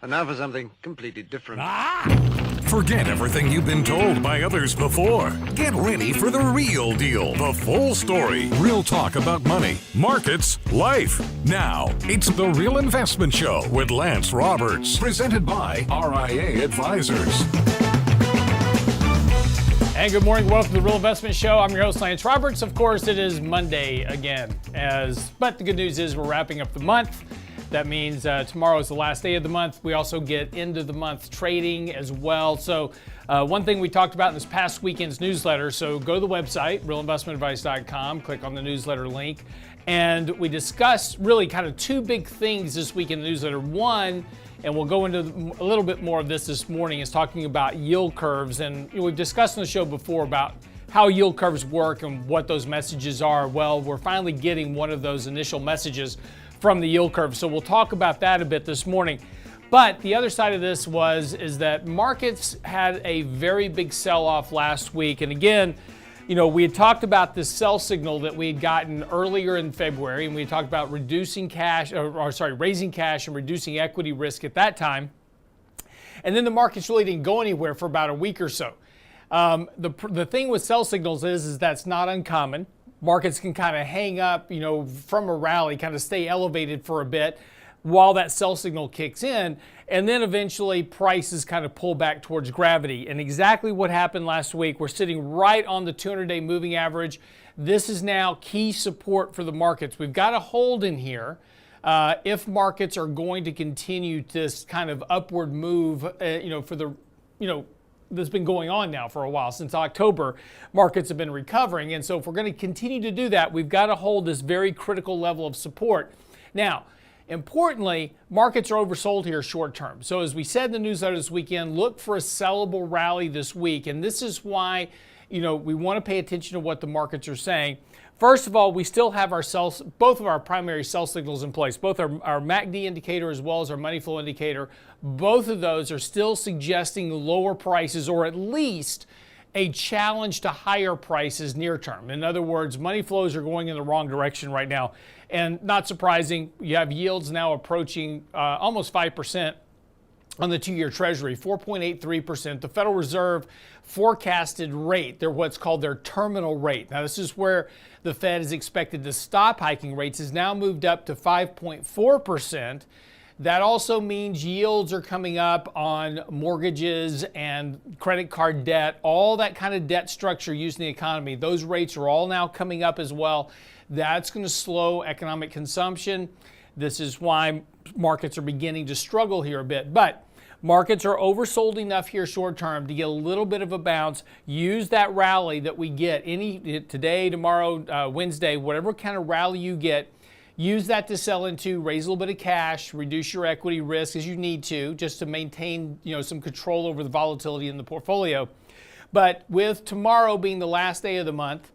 And now for something completely different. Forget everything you've been told by others before. Get ready for the real deal, the full story, real talk about money, markets, life. Now, it's The Real Investment Show with Lance Roberts, presented by RIA Advisors. And good morning, welcome to The Real Investment Show. I'm your host, Lance Roberts. Of course, it is Monday again, but the good news is we're wrapping up the month. That means tomorrow is the last day of the month. We also get end of the month trading as well. So one thing we talked about in this past weekend's newsletter, so go to the website, realinvestmentadvice.com, click on the newsletter link, and we discussed really kind of two big things this week in the newsletter. One, and we'll go into a little bit more of this morning, is talking about yield curves. And we've discussed on the show before about how yield curves work and what those messages are. Well, we're finally getting one of those initial messages from the yield curve. So we'll talk about that a bit this morning. But the other side of this is that markets had a very big sell-off last week. And again, we had talked about this sell signal that we had gotten earlier in February, and we had talked about raising cash and reducing equity risk at that time. And then the markets really didn't go anywhere for about a week or so. The thing with sell signals is that's not uncommon. Markets can kind of hang up, from a rally, kind of stay elevated for a bit while that sell signal kicks in, and then eventually prices kind of pull back towards gravity. And exactly what happened last week, we're sitting right on the 200-day moving average. This is now key support for the markets. We've got to hold in here if markets are going to continue this kind of upward move, that's been going on now for a while. Since October, markets have been recovering. And so if we're going to continue to do that, we've got to hold this very critical level of support. Now, importantly, markets are oversold here short term. So as we said in the newsletter this weekend, look for a sellable rally this week. And this is why, we want to pay attention to what the markets are saying. First of all, we still have both of our primary sell signals in place, both our MACD indicator as well as our money flow indicator. Both of those are still suggesting lower prices, or at least a challenge to higher prices near term. In other words, money flows are going in the wrong direction right now. And not surprising, you have yields now approaching almost 5% on the 2-year Treasury, 4.83%. The Federal Reserve forecasted rate, what's called their terminal rate. Now, this is where the Fed is expected to stop hiking rates, has now moved up to 5.4%. That also means yields are coming up on mortgages and credit card debt, all that kind of debt structure used in the economy. Those rates are all now coming up as well. That's going to slow economic consumption. This is why markets are beginning to struggle here a bit. But markets are oversold enough here short term to get a little bit of a bounce. Use that rally that we get today, tomorrow, Wednesday, whatever kind of rally you get. Use that to sell into, raise a little bit of cash, reduce your equity risk as you need to, just to maintain some control over the volatility in the portfolio. But with tomorrow being the last day of the month,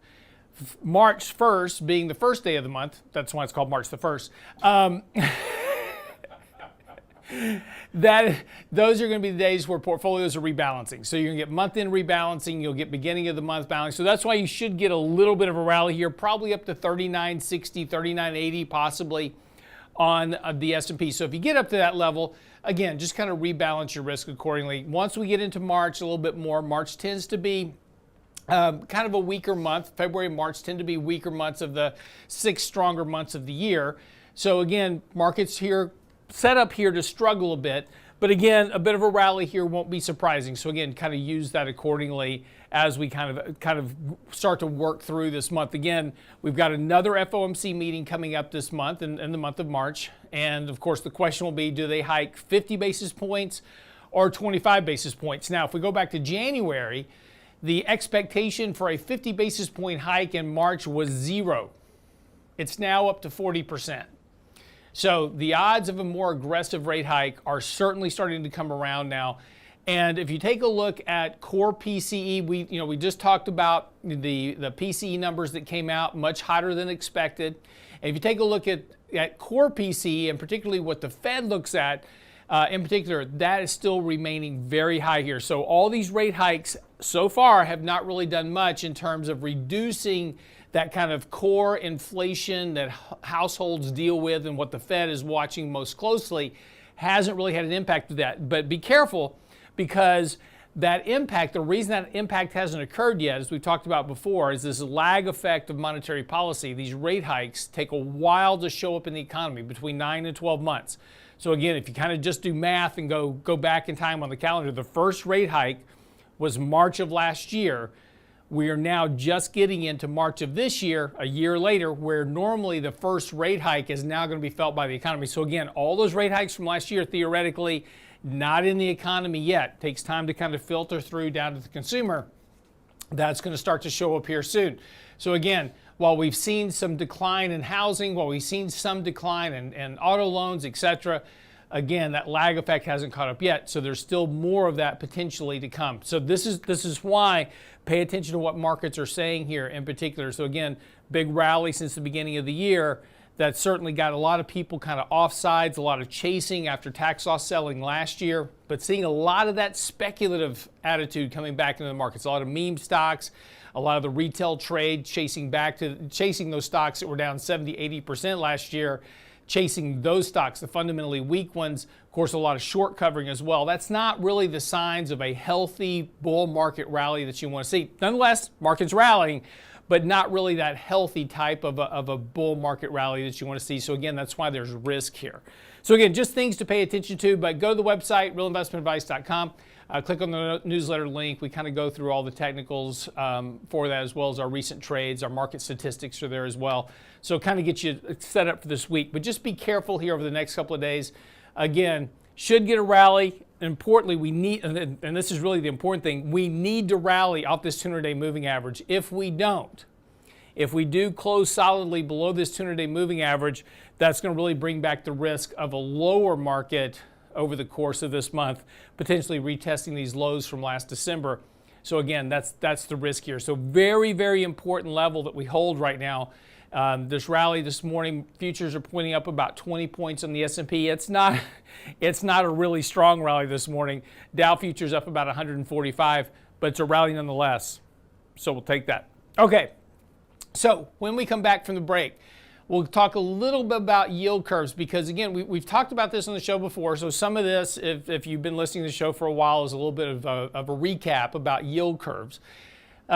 March 1st being the first day of the month, that's why it's called March the 1st, those are going to be the days where portfolios are rebalancing. So you're going to get month-end rebalancing, you'll get beginning of the month balancing. So that's why you should get a little bit of a rally here, probably up to 39.60, 39.80 possibly on the S&P. So if you get up to that level, again, just kind of rebalance your risk accordingly. Once we get into March a little bit more, March tends to be kind of a weaker month. February and March tend to be weaker months of the 6 stronger months of the year. So again, markets here set up here to struggle a bit, but again, a bit of a rally here won't be surprising. So again, kind of use that accordingly as we kind of start to work through this month. Again, we've got another FOMC meeting coming up this month in the month of March. And of course, the question will be, do they hike 50 basis points or 25 basis points? Now, if we go back to January, the expectation for a 50 basis point hike in March was 0. It's now up to 40%. So the odds of a more aggressive rate hike are certainly starting to come around now. And if you take a look at core PCE, we just talked about the PCE numbers that came out much hotter than expected. And if you take a look at core PCE, and particularly what the Fed looks at in particular, that is still remaining very high here. So all these rate hikes so far have not really done much in terms of reducing that kind of core inflation that households deal with and what the Fed is watching most closely hasn't really had an impact to that. But be careful, because that impact, the reason that impact hasn't occurred yet, as we've talked about before, is this lag effect of monetary policy. These rate hikes take a while to show up in the economy, between 9 and 12 months. So again, if you kind of just do math and go back in time on the calendar, the first rate hike was March of last year. We are now just getting into March of this year, a year later, where normally the first rate hike is now going to be felt by the economy. So again, all those rate hikes from last year, theoretically, not in the economy yet. Takes time to kind of filter through down to the consumer. That's going to start to show up here soon. So again, while we've seen some decline in housing, while we've seen some decline in auto loans, etc., again, that lag effect hasn't caught up yet. So there's still more of that potentially to come. So this is why pay attention to what markets are saying here in particular. So again, big rally since the beginning of the year. That certainly got a lot of people kind of offsides, a lot of chasing after tax loss selling last year, but seeing a lot of that speculative attitude coming back into the markets. A lot of meme stocks, a lot of the retail trade chasing those stocks that were down 70, 80% last year, chasing those stocks, the fundamentally weak ones. Of course, a lot of short covering as well. That's not really the signs of a healthy bull market rally that you want to see. Nonetheless, market's rallying, but not really that healthy type of a bull market rally that you want to see. So again, that's why there's risk here. So again, just things to pay attention to, but go to the website, realinvestmentadvice.com. Click on the newsletter link. We kind of go through all the technicals for that, as well as our recent trades. Our market statistics are there as well. So kind of get you set up for this week. But just be careful here over the next couple of days. Again, should get a rally. Importantly, we need, and this is really the important thing, we need to rally off this 200-day moving average. If we don't, if we do close solidly below this 200-day moving average, that's going to really bring back the risk of a lower market over the course of this month, potentially retesting these lows from last December. So again, that's the risk here. So very, very important level that we hold right now. This rally this morning, futures are pointing up about 20 points on the S&P. It's not a really strong rally this morning. Dow futures up about 145, but it's a rally nonetheless. So we'll take that. Okay, so when we come back from the break, we'll talk a little bit about yield curves, because again, we've talked about this on the show before. So some of this, if you've been listening to the show for a while, is a little bit of a recap about yield curves.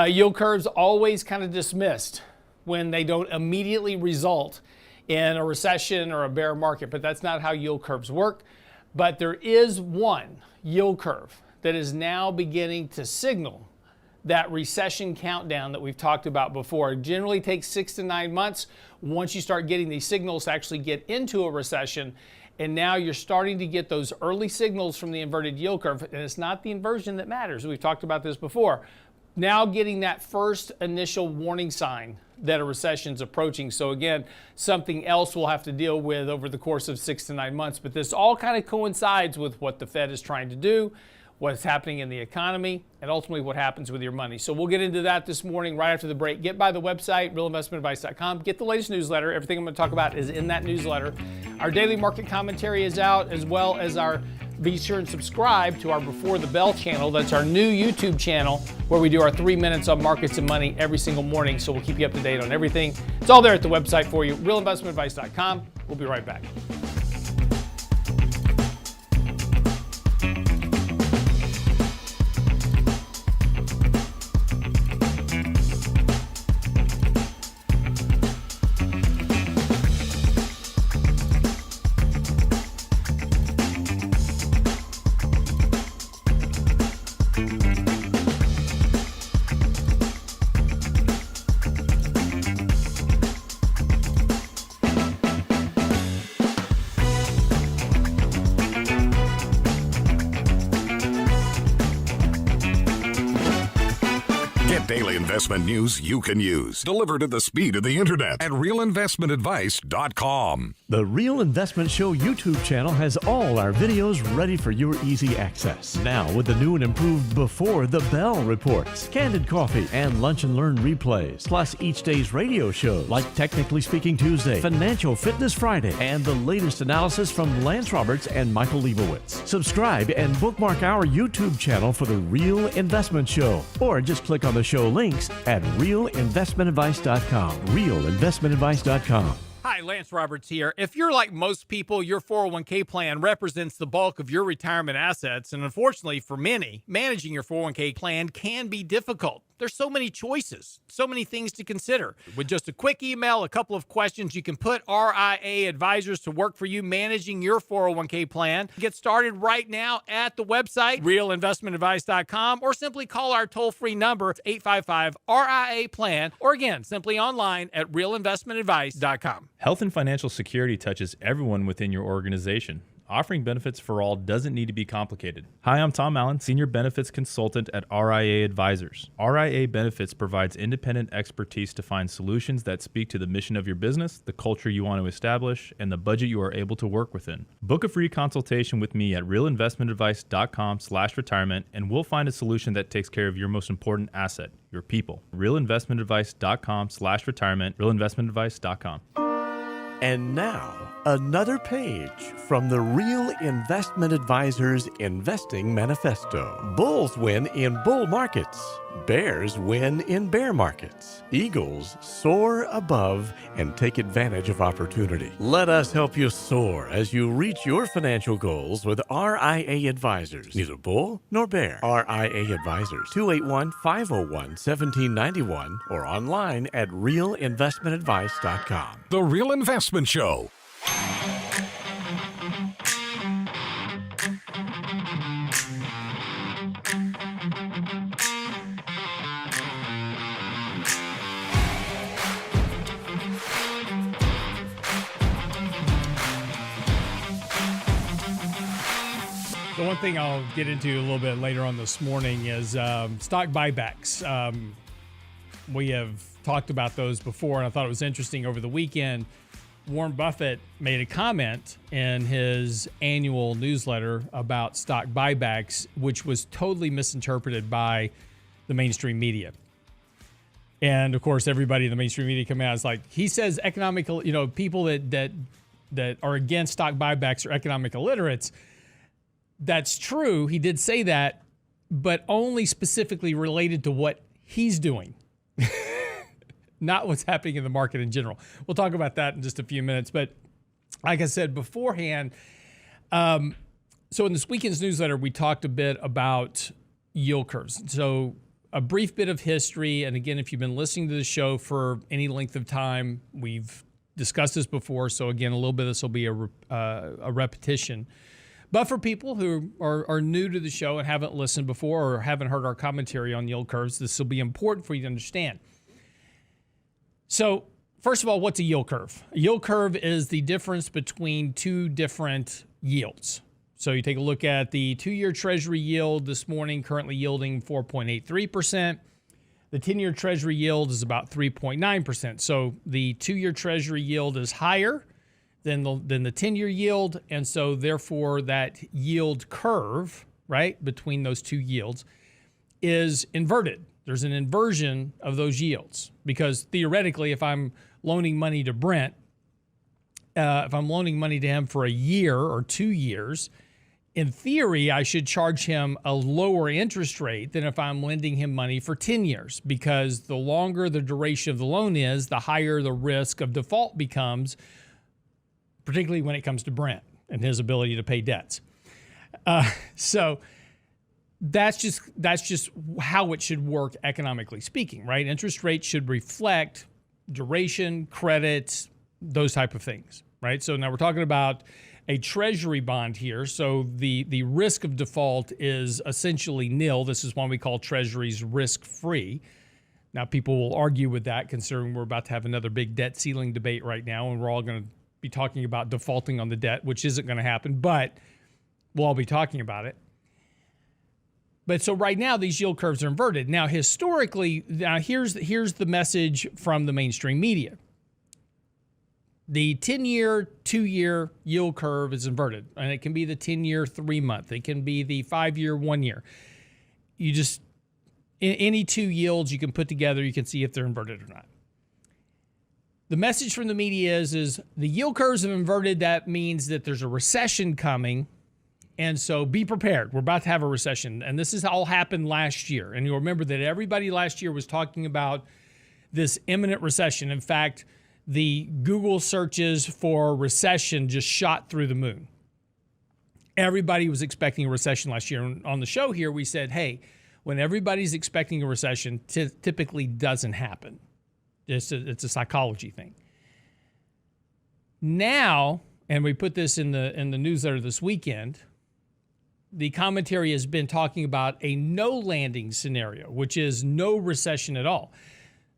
Yield curves always kind of dismissed when they don't immediately result in a recession or a bear market, but that's not how yield curves work. But there is one yield curve that is now beginning to signal that recession countdown that we've talked about before. It generally takes 6 to 9 months once you start getting these signals to actually get into a recession. And now you're starting to get those early signals from the inverted yield curve. And it's not the inversion that matters. We've talked about this before. Now getting that first initial warning sign that a recession is approaching. So again, something else we'll have to deal with over the course of 6 to 9 months. But this all kind of coincides with what the Fed is trying to do, what's happening in the economy, and ultimately what happens with your money. So we'll get into that this morning right after the break. Get by the website, realinvestmentadvice.com. Get the latest newsletter. Everything I'm going to talk about is in that newsletter. Our daily market commentary is out, as well as be sure and subscribe to our Before the Bell channel. That's our new YouTube channel where we do our 3 minutes on markets and money every single morning. So we'll keep you up to date on everything. It's all there at the website for you, realinvestmentadvice.com. We'll be right back. Daily investment news you can use. Delivered at the speed of the internet at realinvestmentadvice.com. The Real Investment Show YouTube channel has all our videos ready for your easy access. Now with the new and improved Before the Bell reports, Candid Coffee, and Lunch and Learn replays, plus each day's radio shows like Technically Speaking Tuesday, Financial Fitness Friday, and the latest analysis from Lance Roberts and Michael Leibowitz. Subscribe and bookmark our YouTube channel for the Real Investment Show, or just click on the show links at realinvestmentadvice.com. realinvestmentadvice.com. Hi, Lance Roberts here. If you're like most people, your 401k plan represents the bulk of your retirement assets. And unfortunately for many, managing your 401k plan can be difficult. There's so many choices, so many things to consider. With just a quick email, a couple of questions, you can put RIA advisors to work for you managing your 401k plan. Get started right now at the website, realinvestmentadvice.com, or simply call our toll-free number, 855-RIA-PLAN, or again, simply online at realinvestmentadvice.com. Health and financial security touches everyone within your organization. Offering benefits for all doesn't need to be complicated. Hi, I'm Tom Allen, Senior Benefits Consultant at RIA Advisors. RIA Benefits provides independent expertise to find solutions that speak to the mission of your business, the culture you want to establish, and the budget you are able to work within. Book a free consultation with me at realinvestmentadvice.com/retirement, and we'll find a solution that takes care of your most important asset, your people. realinvestmentadvice.com/retirement, realinvestmentadvice.com. And now, another page from the Real Investment Advisors Investing Manifesto. Bulls win in bull markets. Bears win in bear markets. Eagles soar above and take advantage of opportunity. Let us help you soar as you reach your financial goals with RIA Advisors. Neither bull nor bear. RIA Advisors, 281-501-1791 or online at realinvestmentadvice.com. The Real Investment Show. The one thing I'll get into a little bit later on this morning is stock buybacks. We have talked about those before, and I thought it was interesting over the weekend. Warren Buffett made a comment in his annual newsletter about stock buybacks, which was totally misinterpreted by the mainstream media. And of course, everybody in the mainstream media come out. It's like, he says economical, people that are against stock buybacks are economic illiterates. That's true. He did say that, but only specifically related to what he's doing, not what's happening in the market in general. We'll talk about that in just a few minutes. But like I said beforehand, so in this weekend's newsletter, we talked a bit about yield curves. So a brief bit of history. And again, if you've been listening to the show for any length of time, we've discussed this before. So again, a little bit of this will be a repetition. But for people who are new to the show and haven't listened before or haven't heard our commentary on yield curves, this will be important for you to understand. So first of all, what's a yield curve? A yield curve is the difference between two different yields. So you take a look at the 2-year Treasury yield this morning, currently yielding 4.83%. The 10-year Treasury yield is about 3.9%. So the 2-year Treasury yield is higher than the 10-year yield, and so therefore that yield curve, right, between those two yields is inverted. There's an inversion of those yields because theoretically, if I'm loaning money to Brent, if I'm loaning money to him for a year or 2 years, in theory, I should charge him a lower interest rate than if I'm lending him money for 10 years because the longer the duration of the loan is, the higher the risk of default becomes, particularly when it comes to Brent and his ability to pay debts. So that's just how it should work economically speaking, right? Interest rates should reflect duration, credit, those type of things, right? So now we're talking about a treasury bond here. So the risk of default is essentially nil. This is why we call treasuries risk-free. Now, people will argue with that considering we're about to have another big debt ceiling debate right now, and we're all going to be talking about defaulting on the debt, which isn't going to happen, but we'll all be talking about it. But so right now, these yield curves are inverted. Now, historically, here's the message from the mainstream media. The 10-year, 2-year yield curve is inverted, and it can be the 10-year, 3-month. It can be the 5-year, 1 year. You just, any two yields you can put together, you can see if they're inverted or not. The message from the media is the yield curves have inverted. That means that there's a recession coming. And so be prepared. We're about to have a recession. And this has all happened last year. And you'll remember that everybody last year was talking about this imminent recession. In fact, the Google searches for recession just shot through the moon. Everybody was expecting a recession last year. And on the show here, we said, hey, when everybody's expecting a recession, typically doesn't happen. It's a psychology thing. Now, and we put this in the newsletter this weekend, the commentary has been talking about a no landing scenario, which is no recession at all.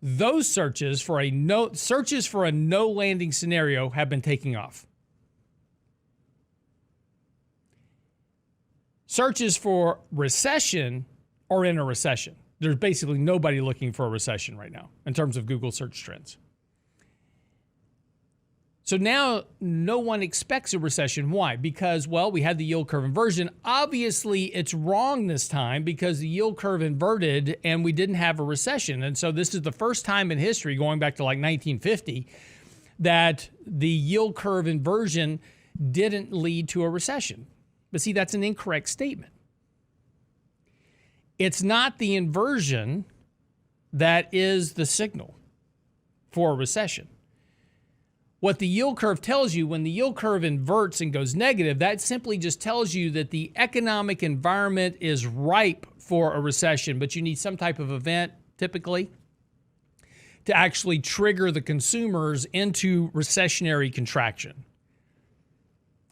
Those searches for a no landing scenario have been taking off. Searches for recession are in a recession. There's basically nobody looking for a recession right now in terms of Google search trends. So now no one expects a recession. Why? Because, well, we had the yield curve inversion. Obviously, it's wrong this time because the yield curve inverted and we didn't have a recession. And so this is the first time in history, going back to like 1950, that the yield curve inversion didn't lead to a recession. But see, that's an incorrect statement. It's not the inversion that is the signal for a recession. What the yield curve tells you, when the yield curve inverts and goes negative, that simply just tells you that the economic environment is ripe for a recession, but you need some type of event, typically, to actually trigger the consumers into recessionary contraction.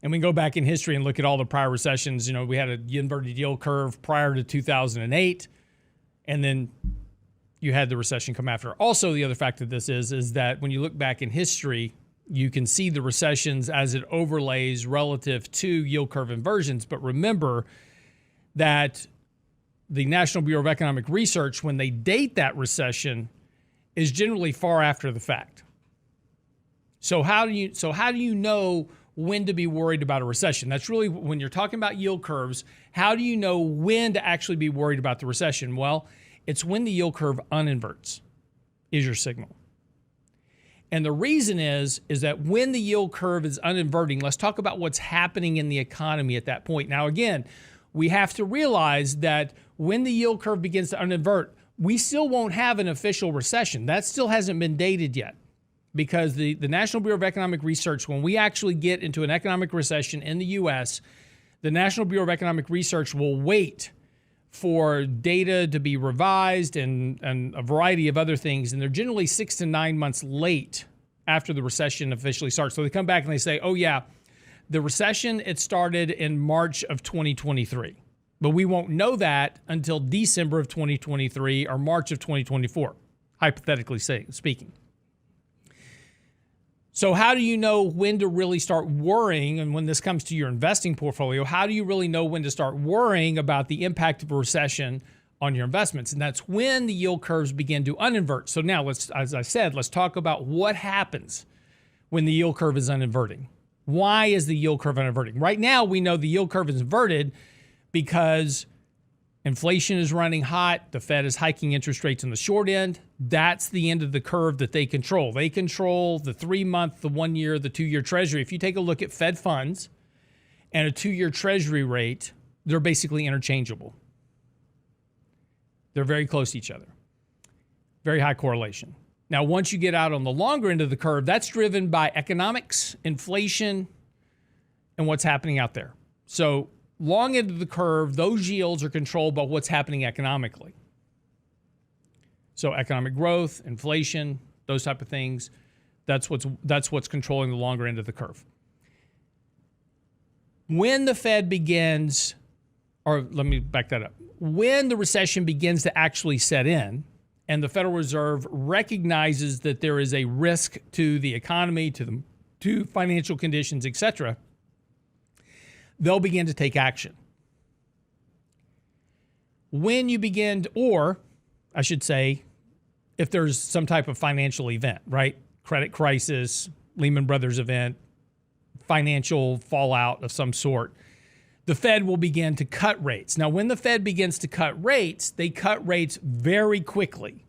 And we can go back in history and look at all the prior recessions. You know, we had an inverted yield curve prior to 2008, and then you had the recession come after. Also, the other fact of this is that when you look back in history, you can see the recessions as it overlays relative to yield curve inversions. But remember that the National Bureau of Economic Research, when they date that recession, is generally far after the fact. So how do you know when to be worried about a recession? That's really, when you're talking about yield curves, how do you know when to actually be worried about the recession? Well, it's when the yield curve uninverts is your signal. And the reason is that when the yield curve is uninverting, let's talk about what's happening in the economy at that point. Now, again, we have to realize that when the yield curve begins to uninvert, we still won't have an official recession. That still hasn't been dated yet, because the National Bureau of Economic Research, when we actually get into an economic recession in the U.S., the National Bureau of Economic Research will wait for data to be revised and a variety of other things. And they're generally 6 to 9 months late after the recession officially starts. So they come back and they say, oh yeah, the recession, it started in March of 2023. But we won't know that until December of 2023 or March of 2024, hypothetically speaking. So how do you know when to really start worrying? And when this comes to your investing portfolio, how do you really know when to start worrying about the impact of a recession on your investments? And that's when the yield curves begin to uninvert. So now, as I said, let's talk about what happens when the yield curve is uninverting. Why is the yield curve uninverting? Right now, we know the yield curve is inverted because inflation is running hot. The Fed is hiking interest rates on the short end. That's the end of the curve that they control. They control the 3-month, the 1-year, the 2-year Treasury. If you take a look at Fed funds and a 2-year Treasury rate, they're basically interchangeable. They're very close to each other. Very high correlation. Now, once you get out on the longer end of the curve, that's driven by economics, inflation, and what's happening out there. So long end of the curve, those yields are controlled by what's happening economically. So economic growth, inflation, those type of things, that's what's controlling the longer end of the curve. When the Fed begins, or let me back that up. When the recession begins to actually set in, and the Federal Reserve recognizes that there is a risk to the economy, to financial conditions, etc., they'll begin to take action. When you begin, or I should say, if there's some type of financial event, right? Credit crisis, Lehman Brothers event, financial fallout of some sort, the Fed will begin to cut rates. Now, when the Fed begins to cut rates, they cut rates very quickly.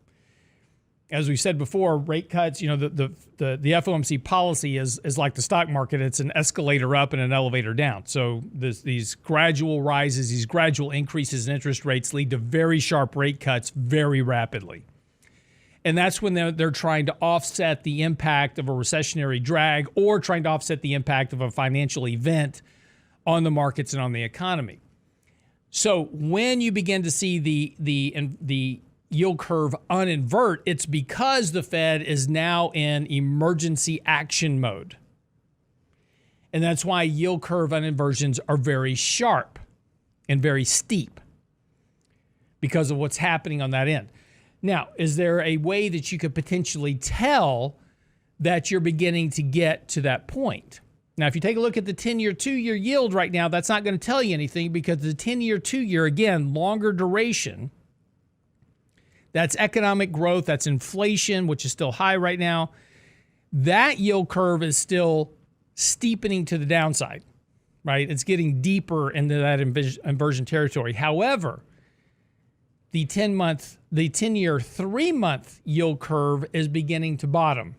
As we said before, rate cuts, the FOMC policy is like the stock market. It's an escalator up and an elevator down. So these gradual rises, these gradual increases in interest rates lead to very sharp rate cuts very rapidly. And that's when they're trying to offset the impact of a recessionary drag or trying to offset the impact of a financial event on the markets and on the economy. So when you begin to see the yield curve un-invert, it's because the Fed is now in emergency action mode. And that's why yield curve un-inversions are very sharp and very steep because of what's happening on that end. Now, is there a way that you could potentially tell that you're beginning to get to that point? Now, if you take a look at the 10-year, 2-year yield right now, that's not going to tell you anything because the 10-year, 2-year, again, longer duration, that's economic growth, that's inflation, which is still high right now. That yield curve is still steepening to the downside, right? It's getting deeper into that inversion territory. However, the 10-year, 3-month yield curve is beginning to bottom.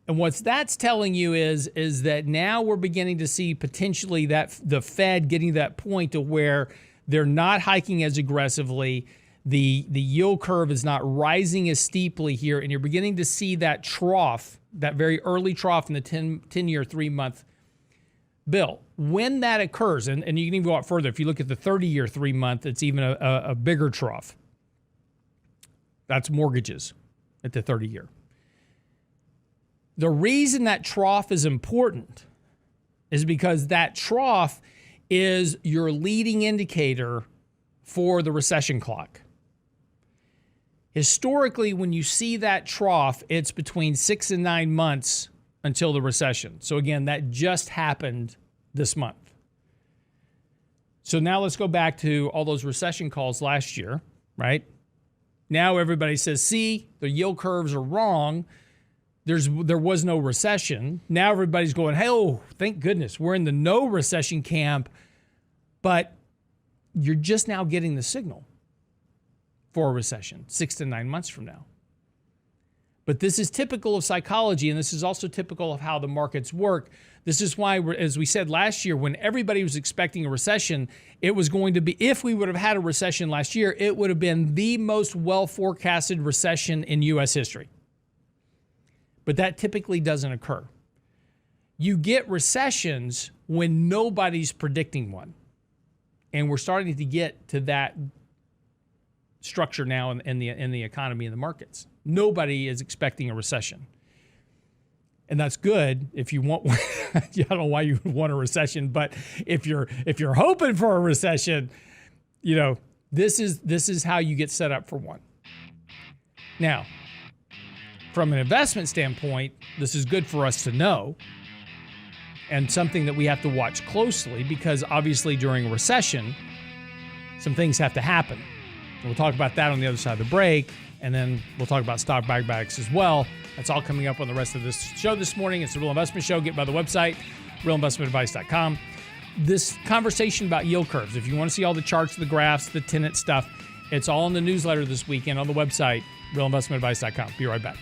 And what that's telling you is that now we're beginning to see potentially that the Fed getting to that point to where they're not hiking as aggressively. The yield curve is not rising as steeply here, and you're beginning to see that trough, that very early trough in the 10-year, 3-month bill. When that occurs, and you can even go out further, if you look at the 30-year, 3-month, it's even a bigger trough. That's mortgages at the 30-year. The reason that trough is important is because that trough is your leading indicator for the recession clock. Historically, when you see that trough, it's between 6 and 9 months until the recession. So again, that just happened this month. So now let's go back to all those recession calls last year, right? Now everybody says, see, the yield curves are wrong. There was no recession. Now everybody's going, hey, oh, thank goodness, we're in the no recession camp. But you're just now getting the signal for a recession 6 to 9 months from now. But this is typical of psychology, and this is also typical of how the markets work. This is why, as we said last year, when everybody was expecting a recession, it was going to be, if we would have had a recession last year, it would have been the most well-forecasted recession in U.S. history. But that typically doesn't occur. You get recessions when nobody's predicting one. And we're starting to get to that structure now in the economy and the markets. Nobody is expecting a recession. And that's good if you want one. I don't know why you would want a recession, but if you're hoping for a recession, you know, this is how you get set up for one. Now, from an investment standpoint, this is good for us to know and something that we have to watch closely because obviously during a recession, some things have to happen. And we'll talk about that on the other side of the break, and then we'll talk about stock buybacks as well. That's all coming up on the rest of this show this morning. It's the Real Investment Show. Get by the website, realinvestmentadvice.com. This conversation about yield curves, if you want to see all the charts, the graphs, the tenant stuff, it's all in the newsletter this weekend on the website, realinvestmentadvice.com. Be right back.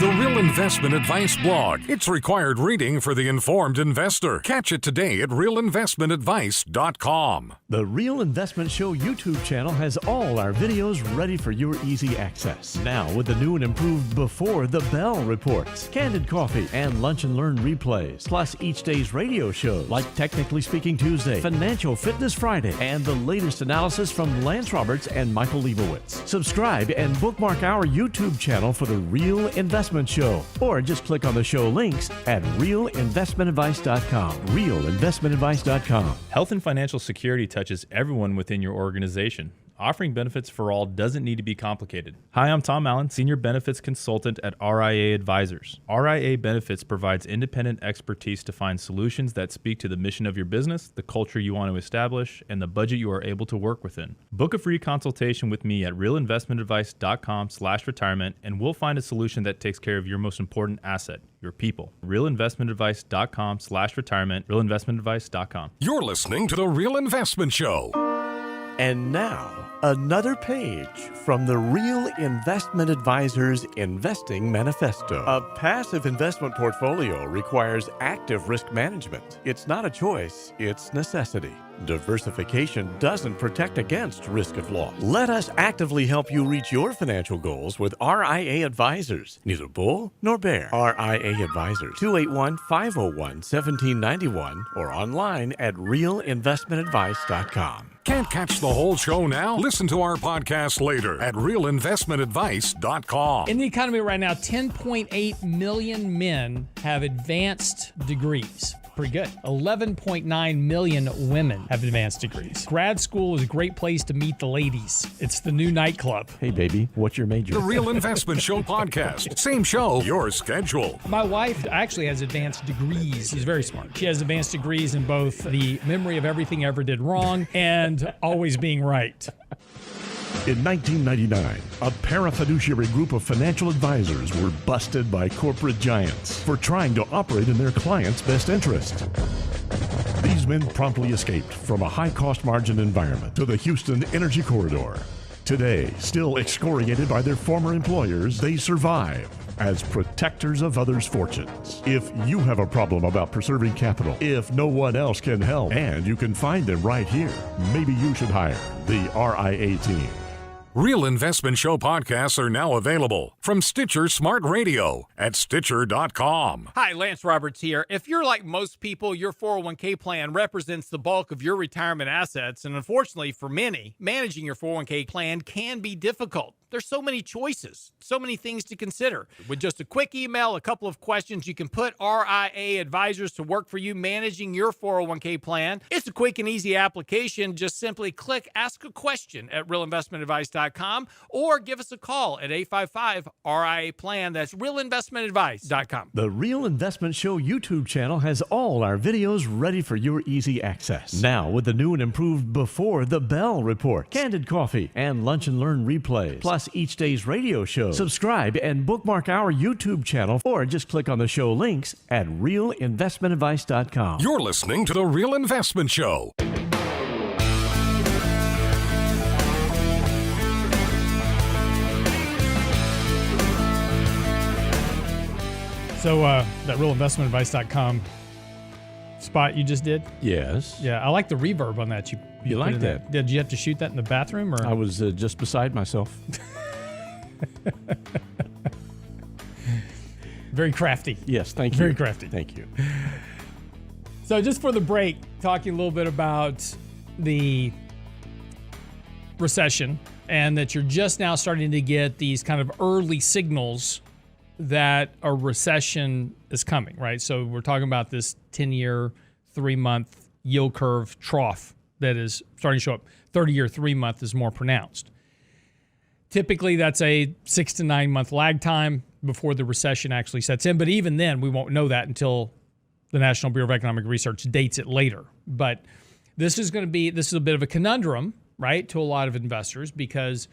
The Real Investment Advice blog. It's required reading for the informed investor. Catch it today at realinvestmentadvice.com. The Real Investment Show YouTube channel has all our videos ready for your easy access. Now with the new and improved Before the Bell reports, Candid Coffee, and Lunch and Learn replays, plus each day's radio shows like Technically Speaking Tuesday, Financial Fitness Friday, and the latest analysis from Lance Roberts and Michael Leibowitz. Subscribe and bookmark our YouTube channel for the Real Investment Show, or just click on the show links at realinvestmentadvice.com. realinvestmentadvice.com. Health and financial security touches everyone within your organization. Offering benefits for all doesn't need to be complicated. Hi, I'm Tom Allen, Senior Benefits Consultant at RIA Advisors. RIA Benefits provides independent expertise to find solutions that speak to the mission of your business, the culture you want to establish, and the budget you are able to work within. Book a free consultation with me at realinvestmentadvice.com/retirement, and we'll find a solution that takes care of your most important asset, your people. realinvestmentadvice.com/retirement, realinvestmentadvice.com. You're listening to The Real Investment Show. And now, another page from the Real Investment Advisors Investing Manifesto. A passive investment portfolio requires active risk management. It's not a choice, it's necessity. Diversification doesn't protect against risk of loss. Let us actively help you reach your financial goals with RIA Advisors. Neither bull nor bear. RIA Advisors, 281-501-1791 or online at realinvestmentadvice.com. Can't catch the whole show now? Listen to our podcast later at realinvestmentadvice.com. In the economy right now, 10.8 million men have advanced degrees. Pretty good. 11.9 million women have advanced degrees. Grad school is a great place to meet the ladies. It's the new nightclub. Hey, baby, what's your major? The Real Investment Show podcast. Same show, your schedule. My wife actually has advanced degrees. She's very smart. She has advanced degrees in both the memory of everything ever did wrong and always being right. In 1999, a parafiduciary group of financial advisors were busted by corporate giants for trying to operate in their clients' best interest. These men promptly escaped from a high-cost margin environment to the Houston Energy Corridor. Today, still excoriated by their former employers, they survive as protectors of others' fortunes. If you have a problem about preserving capital, if no one else can help, and you can find them right here, maybe you should hire the RIA team. Real Investment Show podcasts are now available from Stitcher Smart Radio at Stitcher.com. Hi, Lance Roberts here. If you're like most people, your 401k plan represents the bulk of your retirement assets. And unfortunately for many, managing your 401k plan can be difficult. There's so many choices, so many things to consider. With just a quick email, a couple of questions, you can put RIA advisors to work for you managing your 401k plan. It's a quick and easy application. Just simply click Ask a Question at realinvestmentadvice.com or give us a call at 855-RIA-PLAN. That's realinvestmentadvice.com. The Real Investment Show YouTube channel has all our videos ready for your easy access. Now with the new and improved Before the Bell report, Candid Coffee, and Lunch and Learn replays, plus each day's radio show. Subscribe and bookmark our YouTube channel or just click on the show links at realinvestmentadvice.com. You're listening to The Real Investment Show. So that realinvestmentadvice.com spot you just did? Yes. Yeah, I like the reverb on that. You like put in that? Did you have to shoot that in the bathroom? Or I was just beside myself. Very crafty. Yes, thank you. Very crafty. Thank you. So just for the break, talking a little bit about the recession and that you're just now starting to get these kind of early signals that a recession is coming, right? So we're talking about this 10-year, 3-month yield curve trough that is starting to show up. 30-year, 3-month is more pronounced. Typically, that's a 6 to 9 month lag time before the recession actually sets in. But even then, we won't know that until the National Bureau of Economic Research dates it later. But this is a bit of a conundrum, right, to a lot of investors because,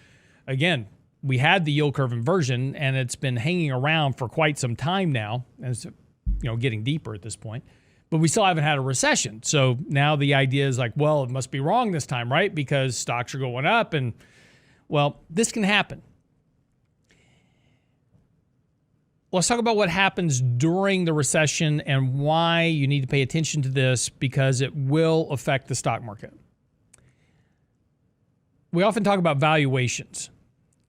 again, we had the yield curve inversion and it's been hanging around for quite some time now, and it's getting deeper at this point. But we still haven't had a recession. So now the idea is like, well, it must be wrong this time, right? Because stocks are going up and, well, this can happen. Let's talk about what happens during the recession and why you need to pay attention to this because it will affect the stock market. We often talk about valuations.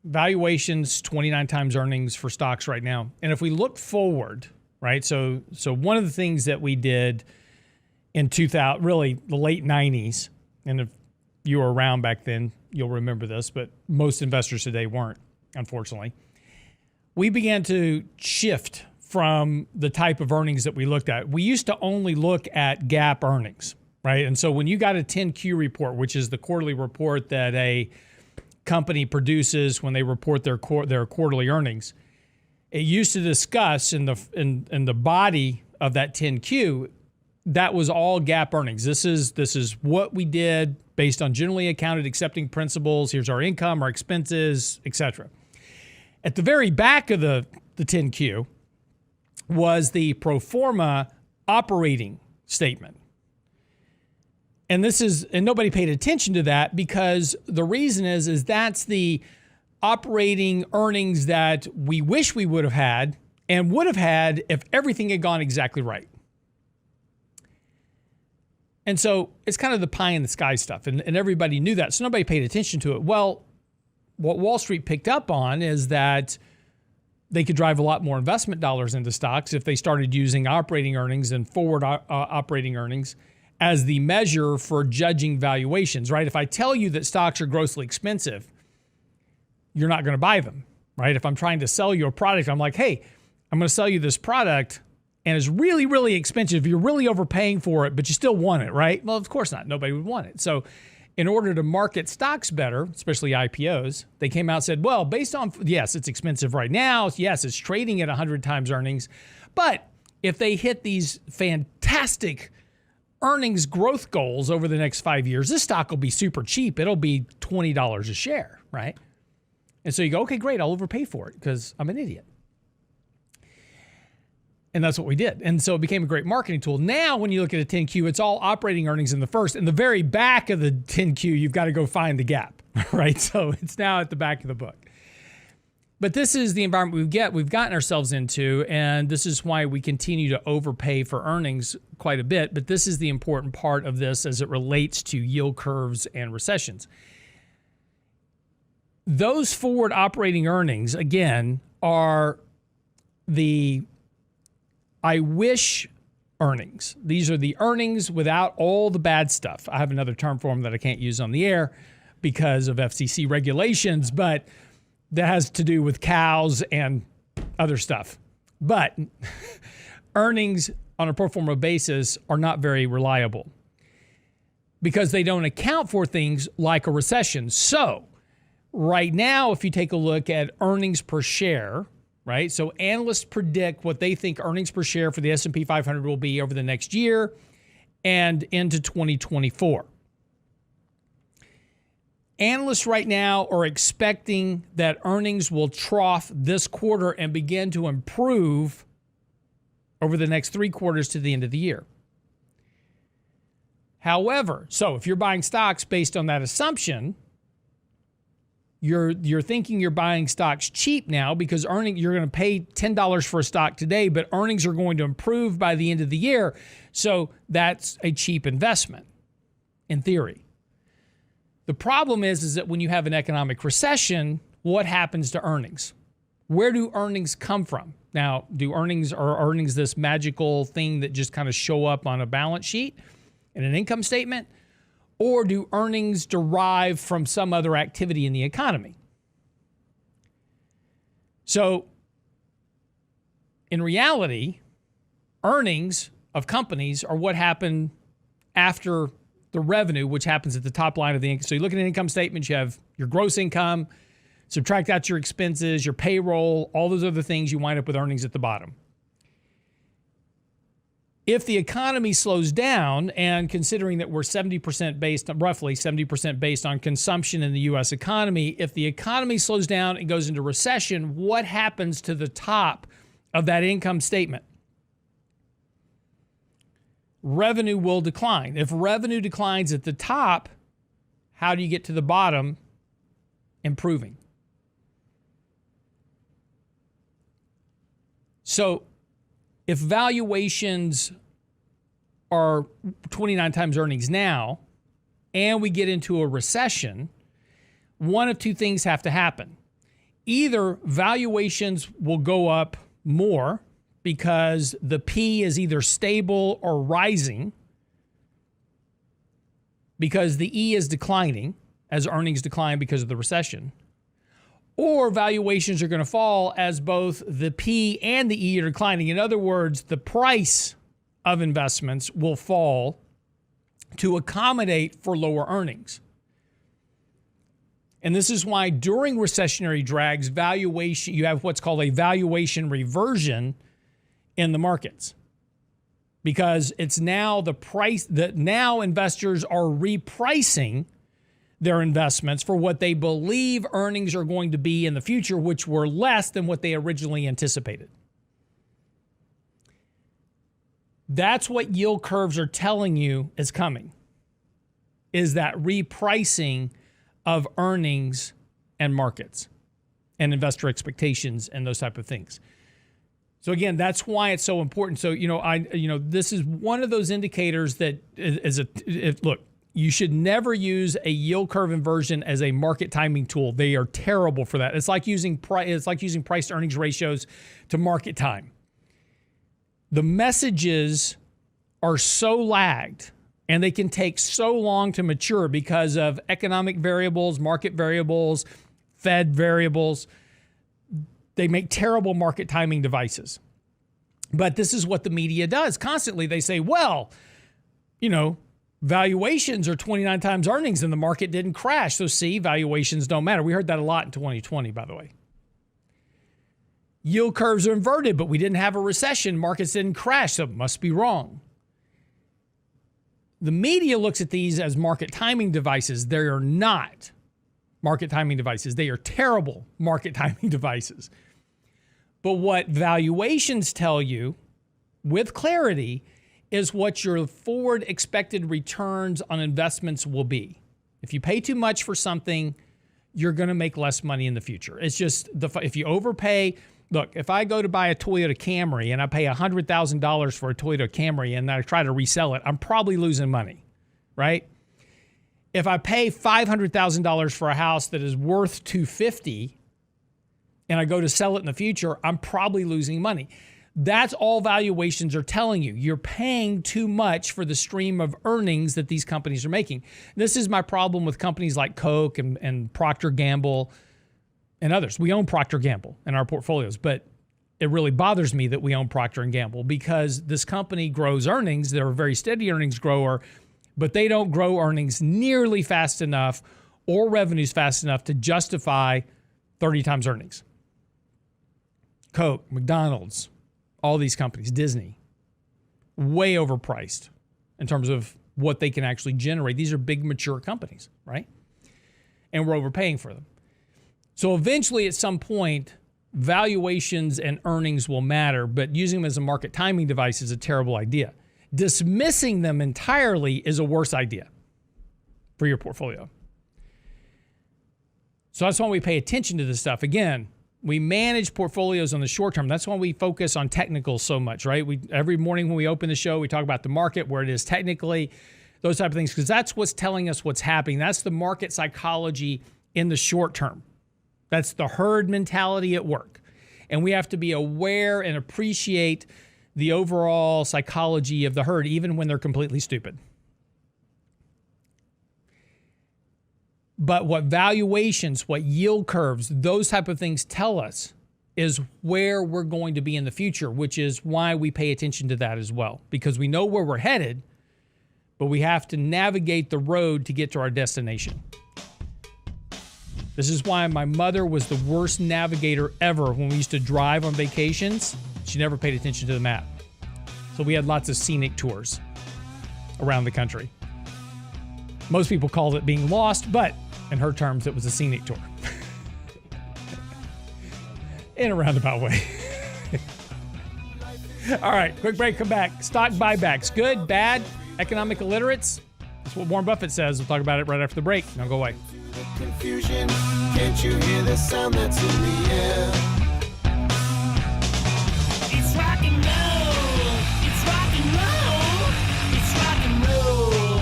Valuations, 29 times earnings for stocks right now. And if we look forward, right? So one of the things that we did in 2000, really the late 90s, and if you were around back then, you'll remember this, but most investors today weren't, unfortunately. We began to shift from the type of earnings that we looked at. We used to only look at GAAP earnings, right? And so when you got a 10Q report, which is the quarterly report that a company produces when they report their quarterly earnings. It used to discuss in the body of that 10Q, that was all GAAP earnings. This is what we did based on generally accounted accepting principles. Here's our income, our expenses, etc. At the very back of the 10Q was the Proforma Operating Statement. And nobody paid attention to that because the reason is that's the operating earnings that we wish we would have had and would have had if everything had gone exactly right. And so it's kind of the pie in the sky stuff, and everybody knew that, so nobody paid attention to it. Well, what Wall Street picked up on is that they could drive a lot more investment dollars into stocks if they started using operating earnings and forward operating earnings as the measure for judging valuations, right? If I tell you that stocks are grossly expensive, you're not going to buy them, right? If I'm trying to sell you a product, I'm like, hey, I'm going to sell you this product and it's really, really expensive. You're really overpaying for it, but you still want it, right? Well, of course not. Nobody would want it. So in order to market stocks better, especially IPOs, they came out and said, well, based on, yes, it's expensive right now. Yes, it's trading at 100 times earnings. But if they hit these fantastic earnings growth goals over the next 5 years, this stock will be super cheap. It'll be $20 a share, right? And so you go, okay, great, I'll overpay for it because I'm an idiot. And that's what we did. And so it became a great marketing tool. Now, when you look at a 10Q, it's all operating earnings in the first. In the very back of the 10Q, you've got to go find the gap, right? So it's now at the back of the book. But this is the environment we've gotten ourselves into, and this is why we continue to overpay for earnings quite a bit. But this is the important part of this as it relates to yield curves and recessions. Those forward operating earnings, again, are the I wish earnings. These are the earnings without all the bad stuff. I have another term for them that I can't use on the air because of FCC regulations, but that has to do with cows and other stuff. But earnings on a pro forma basis are not very reliable because they don't account for things like a recession. So right now, if you take a look at earnings per share, right? So analysts predict what they think earnings per share for the S&P 500 will be over the next year and into 2024. Analysts right now are expecting that earnings will trough this quarter and begin to improve over the next 3 quarters to the end of the year. However, so if you're buying stocks based on that assumption, you're thinking you're buying stocks cheap now because you're going to pay $10 for a stock today, but earnings are going to improve by the end of the year. So that's a cheap investment in theory. The problem is that when you have an economic recession, what happens to earnings? Where do earnings come from? Now, are earnings this magical thing that just kind of show up on a balance sheet and an income statement? Or do earnings derive from some other activity in the economy? So, in reality, earnings of companies are what happen after the revenue, which happens at the top line of the income. So you look at an income statement, you have your gross income, subtract out your expenses, your payroll, all those other things, you wind up with earnings at the bottom. If the economy slows down, and considering that we're roughly 70% based on consumption in the U.S. economy, if the economy slows down and goes into recession, what happens to the top of that income statement? Revenue will decline. If revenue declines at the top, how do you get to the bottom? Improving. So if valuations are 29 times earnings now, and we get into a recession, one of two things have to happen. Either valuations will go up more because the P is either stable or rising because the E is declining as earnings decline because of the recession, or valuations are going to fall as both the P and the E are declining. In other words, the price of investments will fall to accommodate for lower earnings. And this is why during recessionary drags, valuation, you have what's called a valuation reversion in the markets. Because it's now the price that now investors are repricing their investments for what they believe earnings are going to be in the future, which were less than what they originally anticipated. That's what yield curves are telling you is coming, is that repricing of earnings and markets and investor expectations and those type of things. So again, that's why it's so important. So, this is one of those indicators that look, you should never use a yield curve inversion as a market timing tool. They are terrible for that. It's like using price to earnings ratios to market time. The messages are so lagged and they can take so long to mature because of economic variables, market variables, Fed variables. They make terrible market timing devices. But this is what the media does constantly. They say, well, valuations are 29 times earnings and the market didn't crash. So see, valuations don't matter. We heard that a lot in 2020, by the way. Yield curves are inverted, but we didn't have a recession. Markets didn't crash, so it must be wrong. The media looks at these as market timing devices. They are not market timing devices. They are terrible market timing devices. But what valuations tell you with clarity is what your forward expected returns on investments will be. If you pay too much for something, you're going to make less money in the future. It's just if you overpay. Look, if I go to buy a Toyota Camry and I pay $100,000 for a Toyota Camry and I try to resell it, I'm probably losing money, right? If I pay $500,000 for a house that is worth $250,000 and I go to sell it in the future, I'm probably losing money. That's all valuations are telling you. You're paying too much for the stream of earnings that these companies are making. This is my problem with companies like Coke and Procter & Gamble and others. We own Procter & Gamble in our portfolios, but it really bothers me that we own Procter & Gamble because this company grows earnings. They're a very steady earnings grower, but they don't grow earnings nearly fast enough or revenues fast enough to justify 30 times earnings. Coke, McDonald's, all these companies, Disney, way overpriced in terms of what they can actually generate. These are big, mature companies, right? And we're overpaying for them. So eventually, at some point, valuations and earnings will matter, but using them as a market timing device is a terrible idea. Dismissing them entirely is a worse idea for your portfolio. So that's why we pay attention to this stuff. Again, we manage portfolios on the short term. That's why we focus on technicals so much, right? Every morning when we open the show, we talk about the market, where it is technically, those type of things, because that's what's telling us what's happening. That's the market psychology in the short term. That's the herd mentality at work. And we have to be aware and appreciate the overall psychology of the herd, even when they're completely stupid. But what valuations, what yield curves, those type of things tell us is where we're going to be in the future, which is why we pay attention to that as well. Because we know where we're headed, but we have to navigate the road to get to our destination. This is why my mother was the worst navigator ever when we used to drive on vacations. She never paid attention to the map. So we had lots of scenic tours around the country. Most people called it being lost, but in her terms, it was a scenic tour. In a roundabout way. All right, quick break, come back. Stock buybacks, good, bad, economic illiterates? That's what Warren Buffett says. We'll talk about it right after the break. Don't go away. Confusion, can't you hear the sound that's in the air? It's rock and roll, it's rock and roll, it's rock and roll.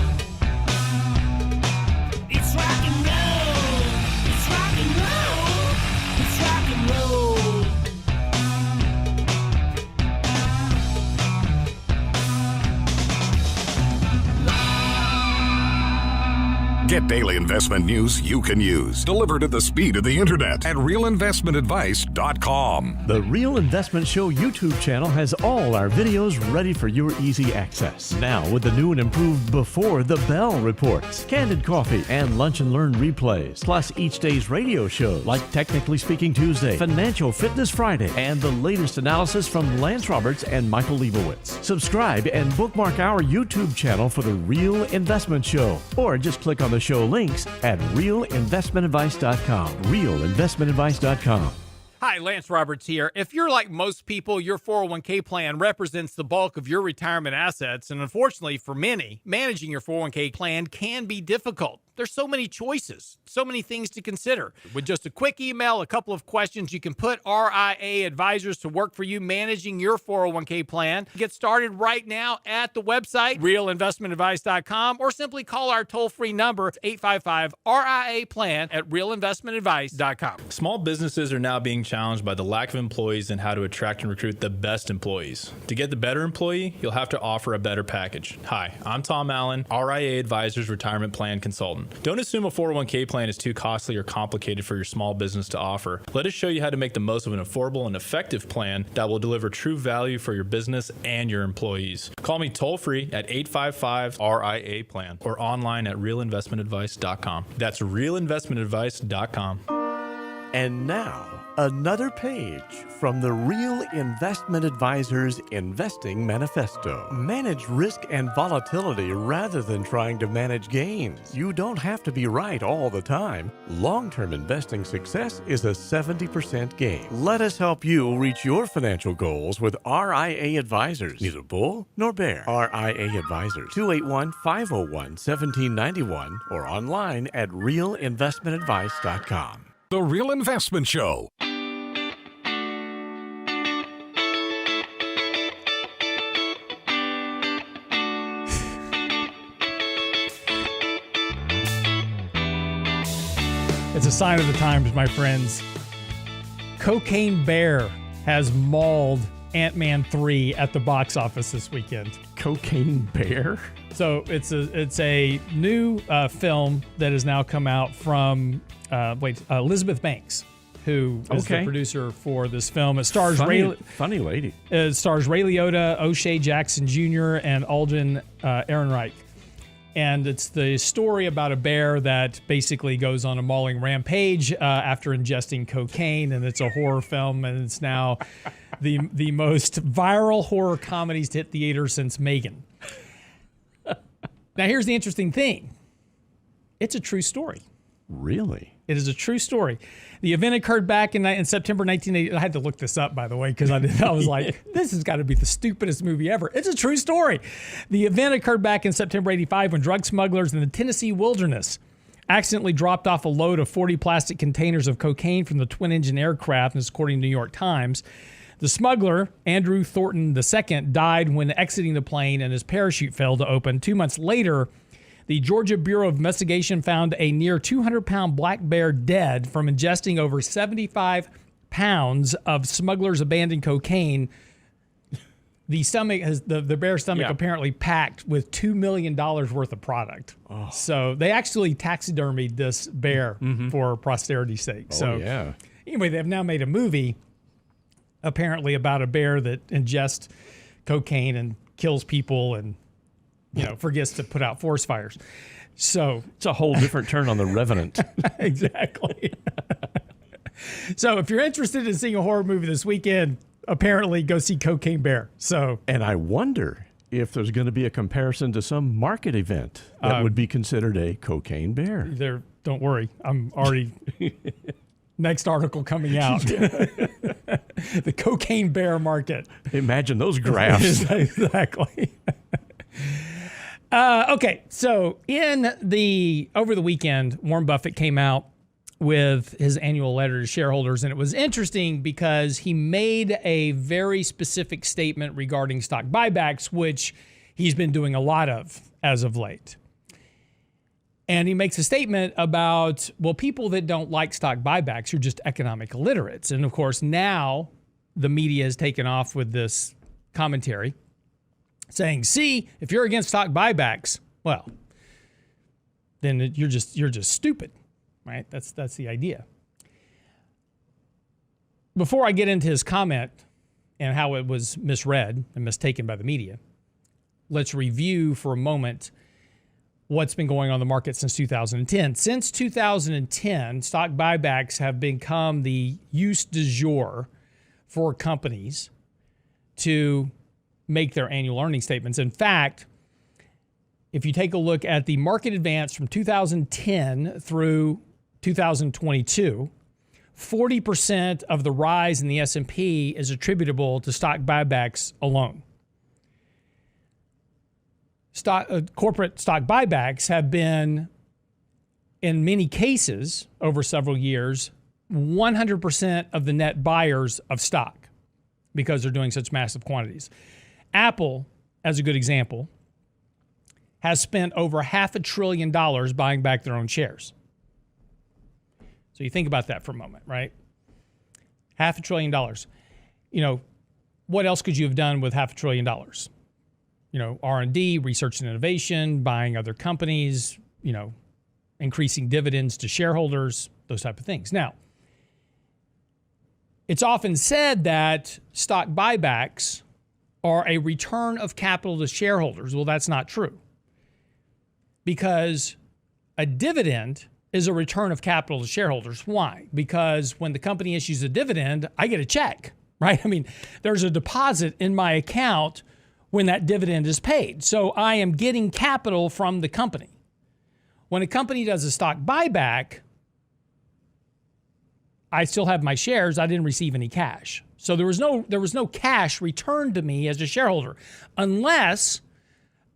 It's rock and roll, it's rock and roll, it's rock and roll. Get daily investment news you can use, delivered at the speed of the internet at realinvestmentadvice.com. The Real Investment Show YouTube channel has all our videos ready for your easy access. Now with the new and improved Before the Bell reports, Candid Coffee, and Lunch and Learn replays, plus each day's radio shows like Technically Speaking Tuesday, Financial Fitness Friday, and the latest analysis from Lance Roberts and Michael Leibowitz. Subscribe and bookmark our YouTube channel for the Real Investment Show, or just click on the show links at realinvestmentadvice.com. realinvestmentadvice.com. Hi, Lance Roberts here. If you're like most people, your 401k plan represents the bulk of your retirement assets. And unfortunately for many, managing your 401k plan can be difficult. There's so many choices, so many things to consider. With just a quick email, a couple of questions, you can put RIA advisors to work for you managing your 401k plan. Get started right now at the website, realinvestmentadvice.com, or simply call our toll-free number, 855-RIA-PLAN at realinvestmentadvice.com. Small businesses are now being challenged by the lack of employees and how to attract and recruit the best employees. To get the better employee, you'll have to offer a better package. Hi, I'm Tom Allen, RIA Advisors Retirement Plan Consultant. Don't assume a 401k plan is too costly or complicated for your small business to offer. Let us show you how to make the most of an affordable and effective plan that will deliver true value for your business and your employees. Call me toll-free at 855-RIA-PLAN or online at realinvestmentadvice.com. That's realinvestmentadvice.com. And now, another page from the Real Investment Advisors Investing Manifesto. Manage risk and volatility rather than trying to manage gains. You don't have to be right all the time. Long-term investing success is a 70% gain. Let us help you reach your financial goals with RIA Advisors. Neither bull nor bear. RIA Advisors, 281-501-1791 or online at realinvestmentadvice.com. The Real Investment Show. It's a sign of the times, my friends. Cocaine Bear has mauled Ant-Man 3 at the box office this weekend. Cocaine Bear? So it's a new film that has now come out from Elizabeth Banks, who is the producer for this film. It stars funny lady. It stars Ray Liotta, O'Shea Jackson Jr., and Alden Ehrenreich. And it's the story about a bear that basically goes on a mauling rampage after ingesting cocaine, and it's a horror film, and it's now the most viral horror comedies to hit theaters since Megan. Now, here's the interesting thing. It's a true story. Really? It is a true story. The event occurred back in September 1980. I had to look this up, by the way, because I was like, this has got to be the stupidest movie ever. It's a true story. The event occurred back in September 85 when drug smugglers in the Tennessee wilderness accidentally dropped off a load of 40 plastic containers of cocaine from the twin-engine aircraft, and this is according to New York Times. The smuggler, Andrew Thornton II, died when exiting the plane and his parachute failed to open. 2 months later, the Georgia Bureau of Investigation found a near 200-pound black bear dead from ingesting over 75 pounds of smugglers' abandoned cocaine. The bear's stomach apparently packed with $2 million worth of product. Oh. So they actually taxidermied this bear for posterity's sake. Anyway, they have now made a movie apparently about a bear that ingests cocaine and kills people and forgets to put out forest fires. So it's a whole different turn on the Revenant. Exactly. So if you're interested in seeing a horror movie this weekend, apparently go see Cocaine Bear. And I wonder if there's going to be a comparison to some market event that would be considered a Cocaine Bear. Don't worry. I'm already... Next article coming out. The Cocaine Bear market. Imagine those graphs. Exactly. Okay, so over the weekend, Warren Buffett came out with his annual letter to shareholders, and it was interesting because he made a very specific statement regarding stock buybacks, which he's been doing a lot of as of late. And he makes a statement about, people that don't like stock buybacks are just economic illiterates. And of course, now the media has taken off with this commentary saying, see, if you're against stock buybacks, then then you're just stupid, right? That's the idea. Before I get into his comment and how it was misread and mistaken by the media, let's review for a moment what's been going on in the market since 2010. Since 2010, stock buybacks have become the use du jour for companies to make their annual earnings statements. In fact, if you take a look at the market advance from 2010 through 2022, 40% of the rise in the S&P is attributable to stock buybacks alone. Corporate stock buybacks have been, in many cases over several years, 100% of the net buyers of stock because they're doing such massive quantities. Apple, as a good example, has spent over $500 billion buying back their own shares. So you think about that for a moment, right? $500 billion. You know, what else could you have done with $500 billion? You know, R&D, research and innovation, buying other companies, you know, increasing dividends to shareholders, those type of things. Now, it's often said that stock buybacks are a return of capital to shareholders. Well, that's not true. Because a dividend is a return of capital to shareholders. Why? Because when the company issues a dividend, I get a check, right? I mean, there's a deposit in my account when that dividend is paid. So I am getting capital from the company. When a company does a stock buyback, I still have my shares. I didn't receive any cash. So there was no cash returned to me as a shareholder unless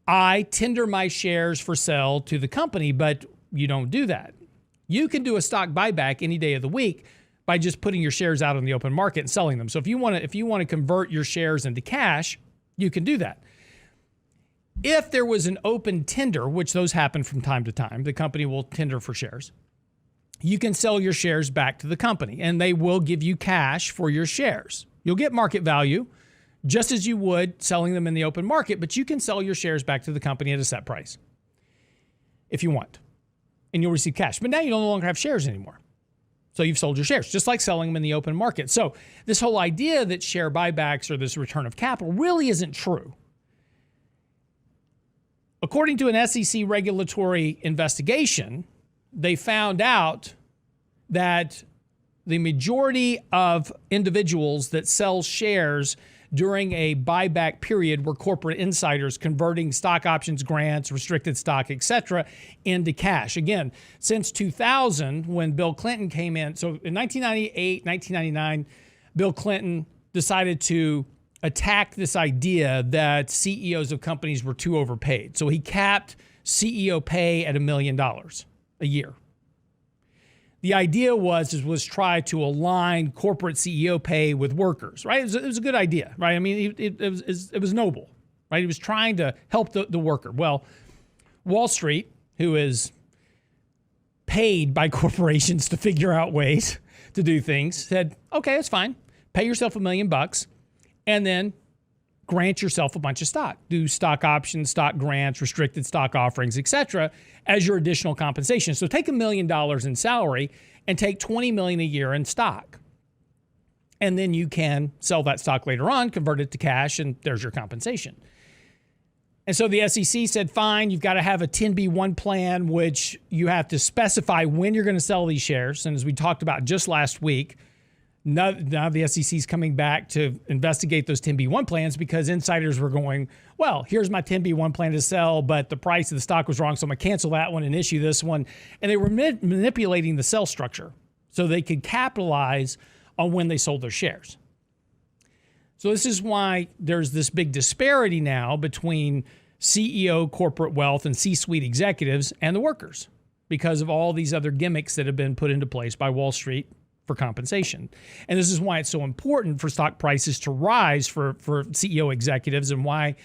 I tender my shares for sale to the company, but you don't do that. You can do a stock buyback any day of the week by just putting your shares out on the open market and selling them. So if you want to convert your shares into cash, you can do that. If there was an open tender, which those happen from time to time, the company will tender for shares. You can sell your shares back to the company and they will give you cash for your shares. You'll get market value just as you would selling them in the open market, but you can sell your shares back to the company at a set price if you want, and you'll receive cash. But now you no longer have shares anymore. So you've sold your shares, just like selling them in the open market. So this whole idea that share buybacks are this return of capital really isn't true. According to an SEC regulatory investigation, they found out that the majority of individuals that sell shares during a buyback period were corporate insiders converting stock options, grants, restricted stock, etc., into cash. Again, since 2000, when Bill Clinton came in, so in 1998, 1999, Bill Clinton decided to attack this idea that CEOs of companies were too overpaid. So he capped CEO pay at $1 million a year. The idea was try to align corporate CEO pay with workers, right? It was a good idea, right? I mean, it was noble, right? He was trying to help the worker. Well, Wall Street, who is paid by corporations to figure out ways to do things, said, okay, that's fine. Pay yourself $1 million and then grant yourself a bunch of stock. Do stock options, stock grants, restricted stock offerings, etc., as your additional compensation. So take $1 million in salary and take $20 million a year in stock. And then you can sell that stock later on, convert it to cash, and there's your compensation. And so the SEC said, fine, you've got to have a 10b1 plan, which you have to specify when you're going to sell these shares. And as we talked about just last week, now the SEC is coming back to investigate those 10b1 plans because insiders were going, well, here's my 10b1 plan to sell, but the price of the stock was wrong, so I'm going to cancel that one and issue this one. And they were manipulating the sell structure so they could capitalize on when they sold their shares. So this is why there's this big disparity now between CEO corporate wealth and C-suite executives and the workers because of all these other gimmicks that have been put into place by Wall Street for compensation. And this is why it's so important for stock prices to rise for CEO executives and why,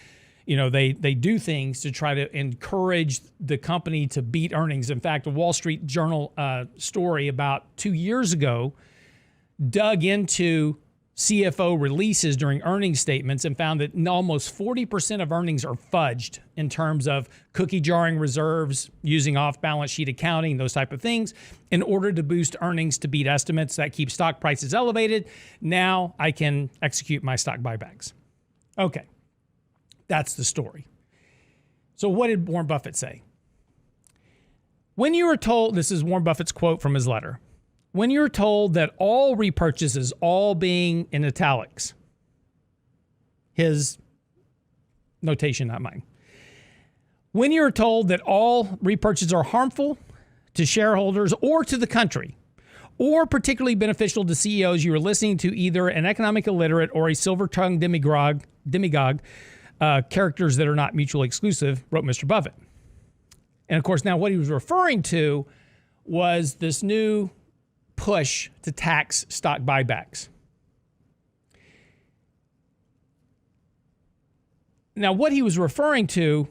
you know, they do things to try to encourage the company to beat earnings. In fact, a Wall Street Journal story about 2 years ago dug into CFO releases during earnings statements and found that almost 40% of earnings are fudged in terms of cookie jarring reserves, using off-balance sheet accounting, those type of things, in order to boost earnings to beat estimates that keep stock prices elevated. Now I can execute my stock buybacks. Okay, that's the story. So what did Warren Buffett say? When you were told, this is Warren Buffett's quote from his letter, when you're told that all repurchases, all being in italics, his notation, not mine. When you're told that all repurchases are harmful to shareholders or to the country, or particularly beneficial to CEOs, you are listening to either an economic illiterate or a silver-tongued demagogue, characters that are not mutually exclusive, wrote Mr. Buffett. And of course, now what he was referring to was this new push to tax stock buybacks. Now, what he was referring to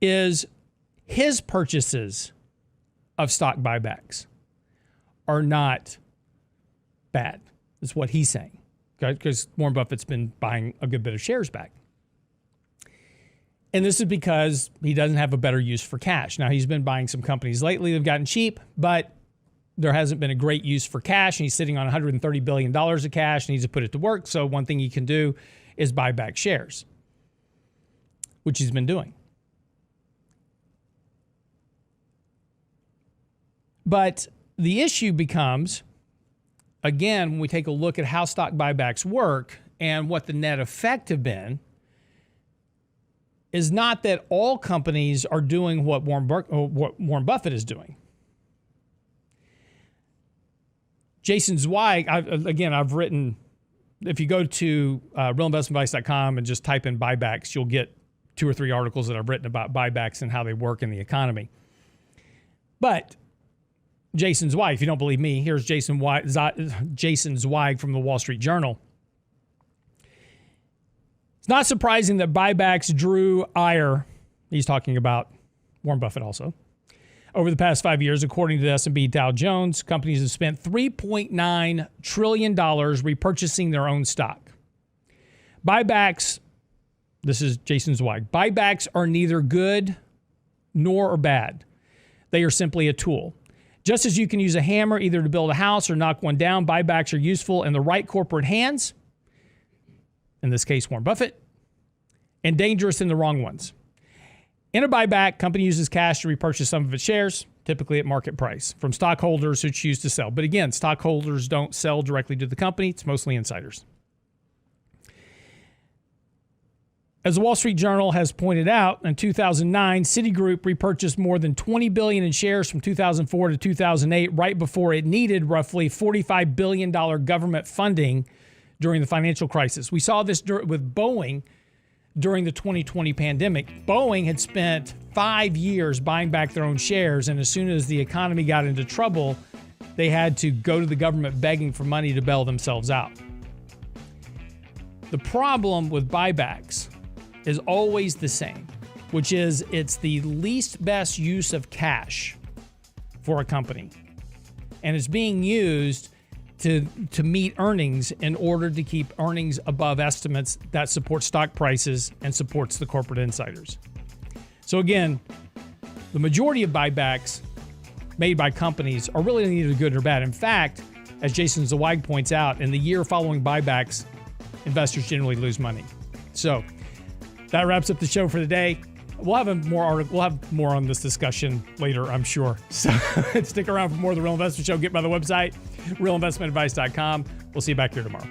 is his purchases of stock buybacks are not bad, is what he's saying, okay? Because Warren Buffett's been buying a good bit of shares back. And this is because he doesn't have a better use for cash. Now, he's been buying some companies lately that have gotten cheap, but there hasn't been a great use for cash, and he's sitting on $130 billion of cash and needs to put it to work. So one thing he can do is buy back shares, which he's been doing. But the issue becomes, again, when we take a look at how stock buybacks work and what the net effect have been, is not that all companies are doing what Warren Buffett is doing. Jason Zweig, I've written, if you go to realinvestmentadvice.com and just type in buybacks, you'll get 2 or 3 articles that I've written about buybacks and how they work in the economy. But Jason Zweig, if you don't believe me, here's Jason Zweig from the Wall Street Journal. It's not surprising that buybacks drew ire. He's talking about Warren Buffett also. Over the past 5 years, according to the S&P Dow Jones, companies have spent $3.9 trillion repurchasing their own stock. Buybacks, this is Jason Zweig, buybacks are neither good nor bad. They are simply a tool. Just as you can use a hammer either to build a house or knock one down, buybacks are useful in the right corporate hands, in this case Warren Buffett, and dangerous in the wrong ones. In a buyback, company uses cash to repurchase some of its shares, typically at market price, from stockholders who choose to sell. But again, stockholders don't sell directly to the company. It's mostly insiders. As the Wall Street Journal has pointed out, in 2009, Citigroup repurchased more than $20 billion in shares from 2004 to 2008, right before it needed roughly $45 billion government funding during the financial crisis. We saw this with Boeing during the 2020 pandemic. Boeing had spent 5 years buying back their own shares, and as soon as the economy got into trouble, they had to go to the government begging for money to bail themselves out. The problem with buybacks is always the same, which is it's the least best use of cash for a company, and it's being used to meet earnings in order to keep earnings above estimates that support stock prices and supports the corporate insiders. So again, the majority of buybacks made by companies are really neither good nor bad. In fact, as Jason Zweig points out, in the year following buybacks, investors generally lose money. So that wraps up the show for the day. We'll have more on this discussion later, I'm sure. So stick around for more of the Real Investment Show. Get by the website, realinvestmentadvice.com. We'll see you back here tomorrow.